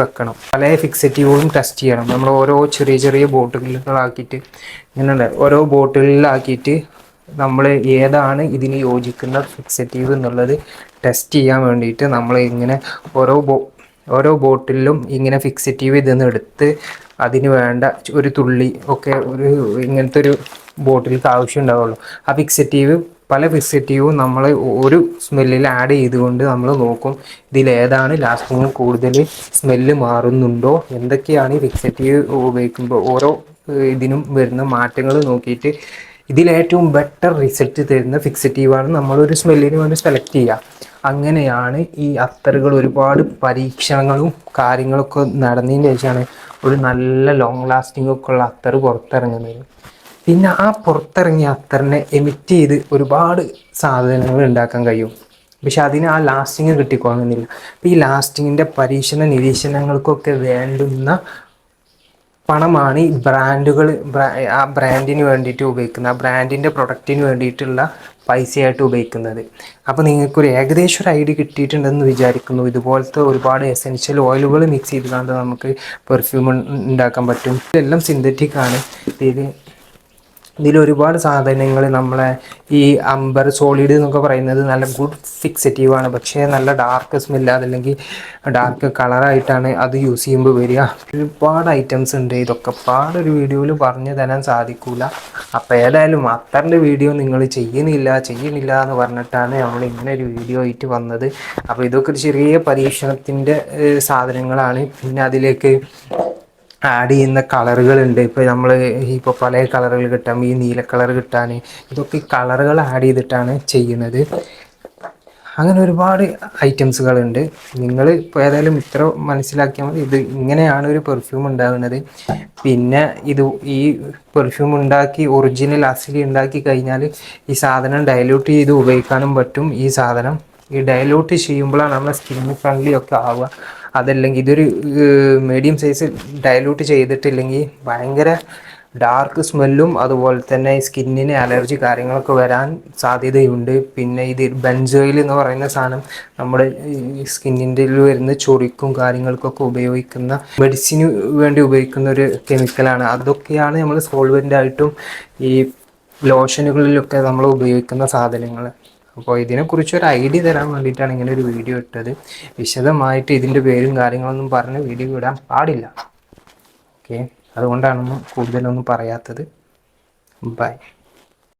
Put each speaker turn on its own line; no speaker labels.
വെക്കണം. പല ഫിക്സറ്റീവുകളും ടെസ്റ്റ് ചെയ്യണം. നമ്മൾ ഓരോ ചെറിയ ചെറിയ ബോട്ടിലുകളാക്കിയിട്ട് ഇങ്ങനെ ഓരോ ബോട്ടിലിലാക്കിയിട്ട് നമ്മൾ ഏതാണ് ഇതിന് യോജിക്കുന്ന ഫിക്സറ്റീവ് എന്നുള്ളത് ടെസ്റ്റ് ചെയ്യാൻ വേണ്ടിയിട്ട് നമ്മൾ ഇങ്ങനെ ഓരോ ബോട്ടിലും ഇങ്ങനെ ഫിക്സറ്റീവ് ഇതെന്ന് എടുത്ത് അതിന് വേണ്ട ഒരു തുള്ളി ഒക്കെ ഇങ്ങനത്തെ ഒരു ബോട്ടിലേക്ക് ആവശ്യം ഉണ്ടാവുള്ളൂ. ആ ഫിക്സറ്റീവ് പല ഫിക്സറ്റീവും നമ്മൾ ഒരു സ്മെല്ലിൽ ആഡ് ചെയ്തുകൊണ്ട് നമ്മൾ നോക്കും ഇതിലേതാണ് ലാസ്റ്റിങ് കൂടുതൽ സ്മെല്ല് മാറുന്നുണ്ടോ, എന്തൊക്കെയാണ് ഈ ഫിക്സറ്റീവ് ഉപയോഗിക്കുമ്പോൾ ഓരോ ഇതിനും വരുന്ന മാറ്റങ്ങൾ നോക്കിയിട്ട് ഇതിലേറ്റവും ബെറ്റർ റിസൾട്ട് തരുന്ന ഫിക്സറ്റീവാണ് നമ്മളൊരു സ്മെല്ലിന് വേണ്ടി സെലക്ട് ചെയ്യുക. അങ്ങനെയാണ് ഈ അത്തറുകൾ ഒരുപാട് പരീക്ഷണങ്ങളും കാര്യങ്ങളൊക്കെ നടന്നതിന് ശേഷമാണ് ഒരു നല്ല ലോങ് ലാസ്റ്റിംഗ് ഒക്കെ ഉള്ള അത്തർ പുറത്തിറങ്ങുന്നത്. പിന്നെ ആ പുറത്തിറങ്ങിയ അത്തറിനെ എമിറ്റ് ചെയ്ത് ഒരുപാട് സാധനങ്ങൾ ഉണ്ടാക്കാൻ കഴിയും. പക്ഷെ അതിന് ആ ലാസ്റ്റിങ് കിട്ടിക്കൊള്ളുന്നില്ല. അപ്പം ഈ ലാസ്റ്റിങ്ങിൻ്റെ പരീക്ഷണ നിരീക്ഷണങ്ങൾക്കൊക്കെ വേണ്ടുന്ന പണമാണ് ഈ ബ്രാൻഡുകൾ ആ ബ്രാൻഡിന് വേണ്ടിയിട്ട് ഉപയോഗിക്കുന്നത്, ആ ബ്രാൻഡിൻ്റെ പ്രൊഡക്റ്റിന് വേണ്ടിയിട്ടുള്ള പൈസയായിട്ട് ഉപയോഗിക്കുന്നത്. അപ്പോൾ നിങ്ങൾക്കൊരു ഏകദേശം ഒരു ഐഡിയ കിട്ടിയിട്ടുണ്ടെന്ന് വിചാരിക്കുന്നു. ഇതുപോലത്തെ ഒരുപാട് എസെൻഷ്യൽ ഓയിലുകൾ മിക്സ് ചെയ്തുകൊണ്ട് നമുക്ക് പെർഫ്യൂം ഉണ്ടാക്കാൻ പറ്റും. ഇതെല്ലാം സിന്തറ്റിക് ആണ്. ഇതിലൊരുപാട് സാധനങ്ങൾ നമ്മളെ ഈ അംബർ സോളിഡ് എന്നൊക്കെ പറയുന്നത് നല്ല ഗുഡ് ഫിക്സറ്റീവാണ്. പക്ഷേ നല്ല ഡാർക്ക് സ്മെല്ല് അതല്ലെങ്കിൽ ഡാർക്ക് കളറായിട്ടാണ് അത് യൂസ് ചെയ്യുമ്പോൾ വരിക. ഒരുപാട് ഐറ്റംസ് ഉണ്ട്. ഇതൊക്കെ പാടൊരു വീഡിയോയിൽ പറഞ്ഞു തരാൻ സാധിക്കില്ല. അപ്പോൾ ഏതായാലും അത്തറിൻ്റെ വീഡിയോ നിങ്ങൾ ചെയ്യുന്നില്ല എന്ന് പറഞ്ഞിട്ടാണ് നമ്മൾ ഇങ്ങനെ ഒരു വീഡിയോ ആയിട്ട് വന്നത്. അപ്പോൾ ഇതൊക്കെ ഒരു ചെറിയ പരീക്ഷണത്തിൻ്റെ സാധനങ്ങളാണ്. പിന്നെ അതിലേക്ക് ആഡ് ചെയ്യുന്ന കളറുകളുണ്ട്. ഇപ്പോൾ നമ്മൾ ഇപ്പോൾ പല കളറുകൾ കിട്ടാം, ഈ നീല കളർ കിട്ടാൻ ഇതൊക്കെ ഈ കളറുകൾ ആഡ് ചെയ്തിട്ടാണ് ചെയ്യുന്നത്. അങ്ങനെ ഒരുപാട് ഐറ്റംസുകളുണ്ട്. നിങ്ങൾ ഇപ്പോൾ ഏതായാലും ഇത്ര മനസ്സിലാക്കിയാൽ മതി. ഇത് ഇങ്ങനെയാണ് ഒരു പെർഫ്യൂം ഉണ്ടാകുന്നത്. പിന്നെ ഈ പെർഫ്യൂം ഉണ്ടാക്കി ഒറിജിനൽ അസലി ഉണ്ടാക്കി കഴിഞ്ഞാൽ ഈ സാധനം ഡയലൂട്ട് ചെയ്ത് ഉപയോഗിക്കാനും പറ്റും. ഈ ഡയലൂട്ട് ചെയ്യുമ്പോഴാണ് നമ്മുടെ സ്കിൻ ഫ്രണ്ട്ലി ഒക്കെ ആവുക. അതല്ലെങ്കിൽ ഇതൊരു മീഡിയം സൈസ് ഡയലൂട്ട് ചെയ്തിട്ടില്ലെങ്കിൽ ഭയങ്കര ഡാർക്ക് സ്മെല്ലും അതുപോലെ തന്നെ സ്കിന്നിന് അലർജി കാര്യങ്ങളൊക്കെ വരാൻ സാധ്യതയുണ്ട്. പിന്നെ ഇത് ബെൻസോയിൽ എന്ന് പറയുന്ന സാധനം നമ്മുടെ സ്കിന്നിൻ്റെ വരുന്ന ചൊറിക്കും കാര്യങ്ങൾക്കൊക്കെ ഉപയോഗിക്കുന്ന മെഡിസിന് വേണ്ടി ഉപയോഗിക്കുന്ന ഒരു കെമിക്കലാണ്. അതൊക്കെയാണ് നമ്മൾ സോൾവെൻ്റായിട്ടും ഈ ലോഷനുകളിലൊക്കെ നമ്മൾ ഉപയോഗിക്കുന്ന സാധനങ്ങൾ. അപ്പോൾ ഇതിനെക്കുറിച്ചൊരു ഐഡിയ തരാൻ വേണ്ടിയിട്ടാണ് ഇങ്ങനെ ഒരു വീഡിയോ ഇട്ടത്. വിശദമായിട്ട് ഇതിൻ്റെ പേരും കാര്യങ്ങളൊന്നും പറഞ്ഞ് വീഡിയോ ഇടാൻ പാടില്ല. ഓക്കെ, അതുകൊണ്ടാണ് കൂടുതലൊന്നും പറയാത്തത്. ബൈ.